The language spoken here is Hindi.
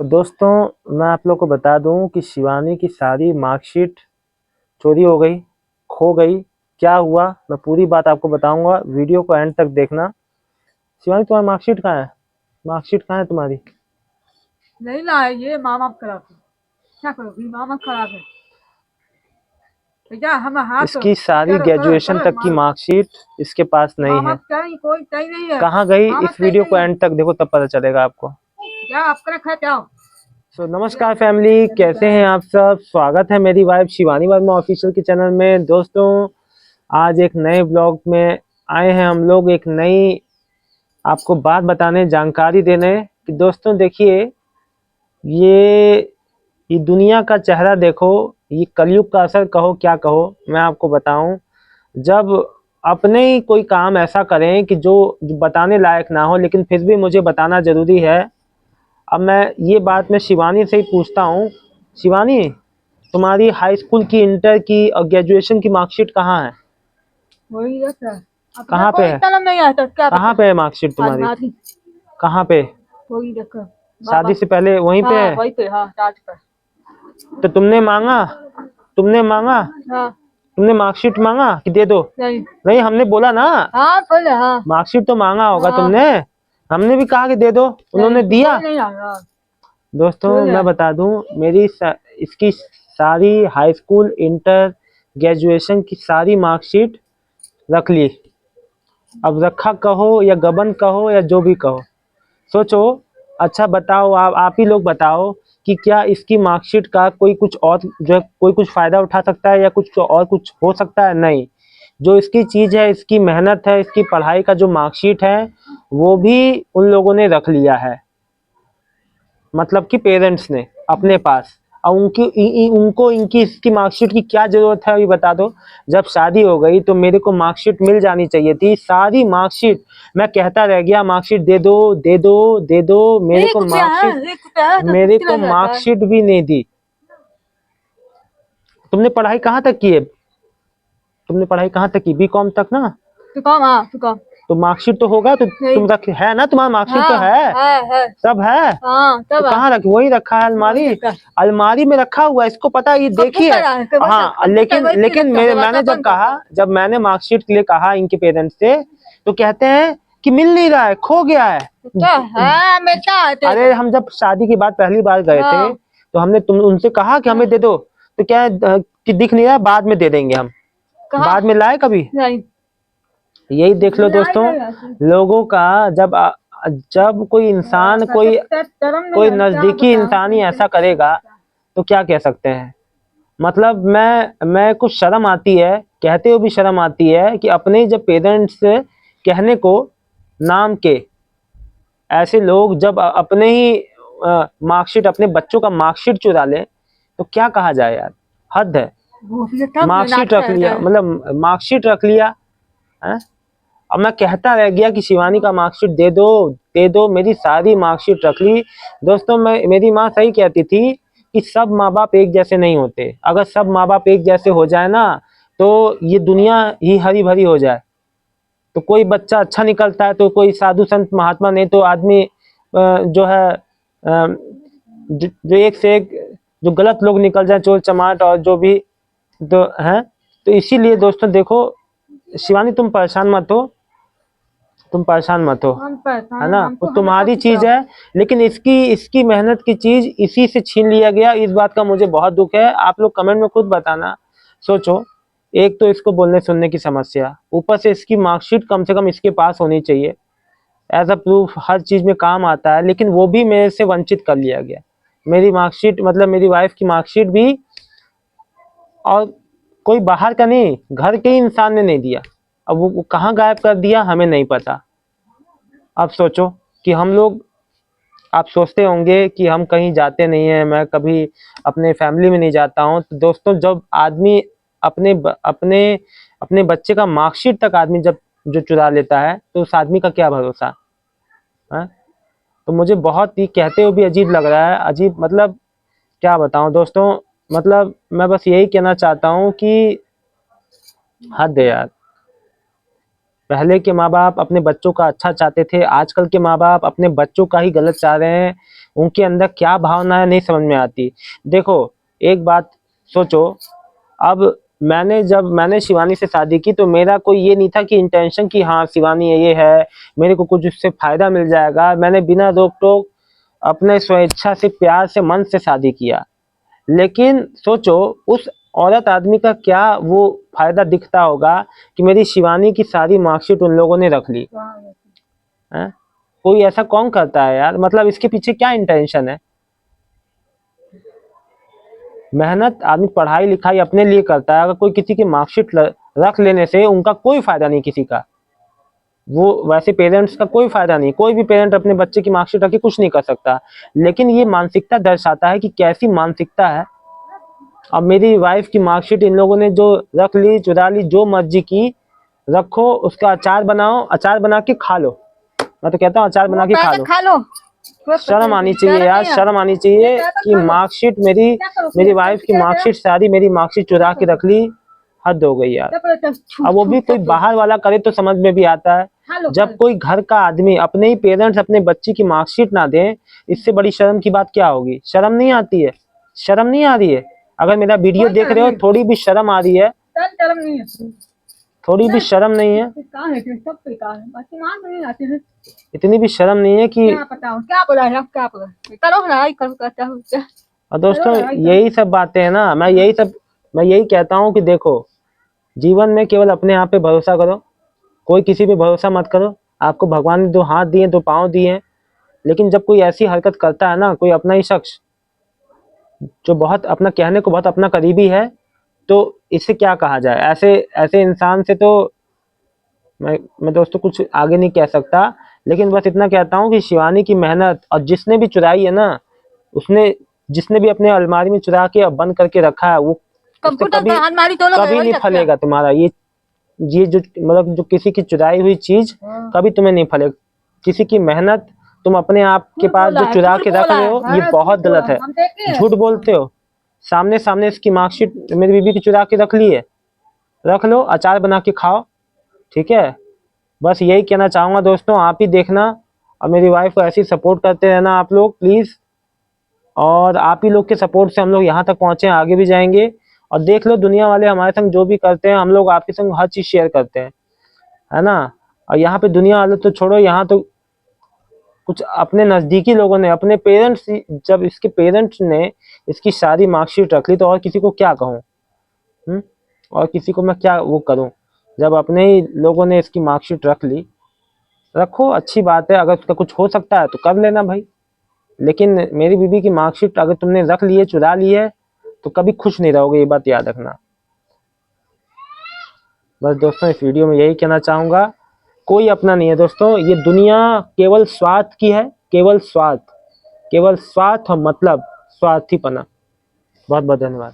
तो दोस्तों मैं आप लोग को बता दूं कि शिवानी की सारी मार्कशीट चोरी हो गई, खो गई। क्या हुआ मैं पूरी बात आपको बताऊंगा, वीडियो को एंड तक देखना। शिवानी तुम्हारी मार्कशीट कहाँ है? मार्कशीट कहाँ है तुम्हारी? नहीं लाए, ये मामा खराब है। क्या करोगी, मामा खराब है। भैया हम हाथ इसकी सारी करो करो ग्रेजुएशन करो तक की मारो। मार्कशीट इसके पास नहीं मामा है। कहीं कोई कहीं नहीं है। कहाँ गई? मामा इस कहीं वीडियो नहीं को है। एंड तक देखो तब पता चलेगा आपको। क्या आपका रखा क्या? नमस्कार फैमिली, कैसे हैं आप सब? स्वागत है मेरी वाइफ शिवानी वर्मा ऑफिशियल के चैनल में। दोस्तों आज एक नए ब्लॉग में आए हैं हम लोग, एक नई आपको बात बताने, जानकारी देने कि दोस्तों देखिए, ये ये दुनिया का चेहरा देखो, ये कलयुग का असर कहो क्या कहो, मैं आपको बताऊं। जब अपने ही कोई काम ऐसा करें कि जो बताने लायक ना हो, लेकिन फिर भी मुझे बताना जरूरी है। अब मैं ये बात मैं शिवानी से ही पूछता हूँ। शिवानी, तुम्हारी हाई स्कूल की, इंटर की और ग्रेजुएशन की मार्कशीट कहाँ है? वही रखा है। अपना कहाँ पे कोई है? कलम नहीं आता, क्या कहाँ पता। पे है मार्कशीट तुम्हारी? अलमारी कहाँ पे? वही रखा। शादी बाबा से पहले वहीं पे हाँ है? वही पे, हाँ टाच पर। तो तुमने मांगा? तुमने मांगा? हाँ तुमने मार्कशीट मांगा कि दे दो? नहीं। नहीं, हमने बोला ना, हाँ बोले हाँ। मार्कशीट तो मांगा होगा हाँ तुमने। हमने भी कहा कि दे दो, नहीं, उन्होंने दिया। कोई नहीं आ रहा। दोस्तों बोले मैं बता दूं, इसकी सारी हाई स्कूल, इंटर, ग्रेजुएशन की सारी मार्कशीट रख ली। अब रखा कहो या गबन कहो या जो भी कहो, सोचो। अच्छा बताओ, आप ही लोग बताओ कि क्या इसकी मार्कशीट का कोई कुछ और जो है, कोई कुछ फायदा उठा सकता है या कुछ और कुछ हो सकता है? नहीं। जो इसकी चीज है, इसकी मेहनत है, इसकी पढ़ाई का जो मार्कशीट है, वो भी उन लोगों ने रख लिया है, मतलब कि पेरेंट्स ने अपने पास। और उनको इनकी इसकी मार्कशीट की क्या जरूरत है, ये बता दो। जब शादी हो गई तो मेरे को मार्कशीट मिल जानी चाहिए थी, सारी मार्कशीट। मैं कहता रह गया मार्कशीट दे दो दे दो दे दो, मेरे एक को रुपया है, मार्कशीट, एक रुपया है तो मेरे छुट्टी को लग जाता है। मार्कशीट भी नहीं दी। तुमने पढ़ाई कहाँ तक की है? तुमने पढ़ाई कहाँ तक की? बीकॉम तक ना? तू कम, हाँ तू कम। तो मार्कशीट तो होगा, तो नहीं। तुम रख है ना, तुम्हारा मार्कशीट तो हाँ है, है। सब है। हाँ तो तब कहाँ रख, वही रखा है वही अलमारी, देखा। अलमारी में रखा हुआ है, इसको पता है, ये देखिए। कंप्यूटर है, कंप्यूटर हाँ, कंप्यूटर लेकिन वही पे लेकिन रखा है, मैंने दरवाजा जब बंद कहा, करता है। जब मैंने मार्कशीट के लिए कहा इनके पेरेंट्स से, तो कहते हैं कि मिल नहीं रहा है, खो गया है। तो है, मिलता है तेरे अरे को। हम जब शादी के बाद पहली बार गए थे, हाँ तो हमने तुम उनसे कहा कि हमें हाँ। दे दो, तो क्या है, कि दिख नहीं रहा, बाद में दे देंगे हम। कहाँ? बाद में लाए कभी? नहीं। यही देख लो लाई दोस्तों, नहीं आती। लोगों का जब जब कोई इंसान, कोई शर्म नहीं कोई आई, क्या नजदीकी बताऊं इंसान ही तुमसे। ऐसा करेगा, तो क्या कह सकते हैं। मतलब मैं कुछ शर्म आती है, कहते हुए भी शर्म आती है कि अपने जब पेरेंट्स कहने को नाम के ऐसे लोग जब अपने ही मार्कशीट, अपने बच्चों का मार्कशीट चुरा ले, तो क्या कहा जाए यार, हद है। वो भी तब मार्कशीट नाटक रख रहता लिया, है। मतलब मार्कशीट रख लिया है। अब मैं कहता रह गया कि शिवानी का मार्कशीट दे दो दे दो, मेरी सारी मार्कशीट रख ली। दोस्तों मेरी माँ सही कहती थी कि सब माँ बाप एक जैसे नहीं होते। अगर सब माँ बाप एक जैसे हो जाए ना, तो ये दुनिया ही हरी भरी हो जाए। तो कोई बच्चा अच्छा निकलता है, तो कोई साधु संत महात्मा, नहीं तो आदमी जो है, जो एक से एक जो गलत लोग निकल जाए, चोर चमाट और जो भी तो है। तो इसीलिए दोस्तों देखो, शिवानी तुम परेशान मत हो, तुम परेशान मत हो, हम है परेशान, ना, वो हमको हमेशा तुम्हारी खुश चीज रहो। है। लेकिन इसकी इसकी मेहनत की चीज इसी से छीन लिया गया, इस बात का मुझे बहुत दुख है। आप लोग कमेंट में खुद बताना। सोचो, एक तो इसको बोलने सुनने की समस्या, ऊपर से इसकी मार्कशीट कम से कम इसके पास होनी चाहिए, एज अ प्रूफ, हर चीज में काम आता है, लेकिन वो भी मेरे से वंचित कर लिया गया। मेरी मार्कशीट, मतलब मेरी वाइफ की मार्कशीट भी, और कोई बाहर का नहीं, घर के ही इंसान ने नहीं दिया। अब वो कहाँ गायब कर दिया हमें नहीं पता। अब सोचो कि हम लोग, आप सोचते होंगे कि हम कहीं जाते नहीं हैं, मैं कभी अपने फैमिली में नहीं जाता हूँ, तो दोस्तों जब आदमी अपने अपने बच्चे का मार्कशीट तक आदमी जब जो चुरा लेता है, तो उस आदमी का क्या भरोसा है। तो मुझे बहुत ही, कहते हुए भी अजीब लग रहा है, अजीब, मतलब क्या बताऊं दोस्तों। मतलब मैं बस यही कहना चाहता हूँ कि हद है यार। पहले के माँ बाप अपने बच्चों का अच्छा चाहते थे, आजकल के माँ बाप अपने बच्चों का ही गलत चाह रहे हैं। उनके अंदर क्या भावना है नहीं समझ में आती। देखो एक बात सोचो, अब जब मैंने शिवानी से शादी की तो मेरा कोई ये नहीं था कि इंटेंशन कि हाँ शिवानी ये है, मेरे को कुछ उससे फायदा मिल जाएगा। मैंने बिना रोक टोक अपने स्वेच्छा से प्यार से मन से शादी किया। लेकिन सोचो उस औरत आदमी का क्या वो फायदा दिखता होगा कि मेरी शिवानी की सारी मार्कशीट उन लोगों ने रख ली है? कोई ऐसा कौन करता है यार, मतलब इसके पीछे क्या इंटेंशन है। मेहनत आदमी पढ़ाई लिखाई अपने लिए करता है, अगर कोई किसी की मार्कशीट रख लेने से उनका कोई फायदा नहीं किसी का, वो वैसे पेरेंट्स का कोई फायदा नहीं। कोई भी पेरेंट अपने बच्चे की मार्कशीट रख के कुछ नहीं कर सकता। लेकिन ये मानसिकता दर्शाता है कि कैसी मानसिकता है। अब मेरी वाइफ की मार्कशीट इन लोगों ने जो रख ली, चुरा ली, जो मर्जी की रखो, उसका अचार बनाओ, अचार बना के खा लो। मैं तो कहता हूँ अचार बना के खा लो। खा लो। शर्म आनी चाहिए यार, शर्म आनी चाहिए कि मार्कशीट मेरी वाइफ की मार्कशीट सारी मेरी मार्कशीट चुरा के रख ली। हद हो गई यार। अब वो भी कोई बाहर वाला करे तो समझ में भी आता है, जब कोई घर का आदमी अपने ही पेरेंट्स अपने बच्चे की मार्कशीट ना दे, इससे बड़ी शर्म की बात क्या होगी। शर्म नहीं आती है, शर्म नहीं आ रही है। अगर मेरा वीडियो देख रहे हो थोड़ी भी शर्म आ रही है, थोड़ी भी शर्म नहीं है, इतनी भी शर्म नहीं है कि और दोस्तों यही सब बातें हैं ना। मैं यही कहता हूँ कि देखो जीवन में केवल अपने आप पे भरोसा करो, कोई किसी पे भरोसा मत करो। आपको भगवान ने 2 हाथ दिए, 2 पाँव दिए हैं, लेकिन जब कोई ऐसी हरकत करता है ना, कोई अपना ही शख्स जो बहुत अपना कहने को बहुत अपना करीबी है, तो इससे क्या कहा जाए। ऐसे ऐसे इंसान से तो मैं दोस्तों कुछ आगे नहीं कह सकता। लेकिन बस इतना कहता हूँ कि शिवानी की मेहनत, और जिसने भी चुराई है ना, उसने जिसने भी अपने अलमारी में चुरा के अब बंद करके रखा है, वो उससे कभी नहीं फलेगा तुम्हारा ये जो मतलब जो किसी की चुराई हुई चीज कभी तुम्हें नहीं फलेगा। किसी की मेहनत तुम अपने आप के पास जो चुरा के रख रहे हो, ये बहुत गलत है। झूठ बोलते हो। सामने सामने इसकी मार्कशीट मेरी बीबी की चुरा के रख ली है, रख लो, अचार बना के खाओ, ठीक है। बस यही कहना चाहूंगा दोस्तों, आप ही देखना और मेरी वाइफ को ऐसे ही सपोर्ट करते रहना आप लोग प्लीज। और आप ही लोग के सपोर्ट से हम लोग यहाँ तक पहुंचे, आगे भी जाएंगे। और देख लो दुनिया वाले हमारे संग जो भी करते हैं, हम लोग आपके संग हर चीज शेयर करते हैं, है ना। और यहाँ पे दुनिया वाले तो छोड़ो, यहाँ तो कुछ अपने नजदीकी लोगों ने, अपने पेरेंट्स, जब इसके पेरेंट्स ने इसकी सारी मार्कशीट रख ली तो और किसी को क्या कहूँ। और किसी को मैं क्या वो करूँ, जब अपने ही लोगों ने इसकी मार्कशीट रख ली। रखो, अच्छी बात है, अगर उसका कुछ हो सकता है तो कर लेना भाई। लेकिन मेरी बीबी की मार्कशीट अगर तुमने रख ली है, चुरा ली है, तो कभी खुश नहीं रहोगे, ये बात याद रखना। बस दोस्तों इस वीडियो में यही कहना चाहूंगा, कोई अपना नहीं है दोस्तों, ये दुनिया केवल स्वार्थ की है, केवल स्वार्थ और मतलब स्वार्थीपना। बहुत बहुत धन्यवाद।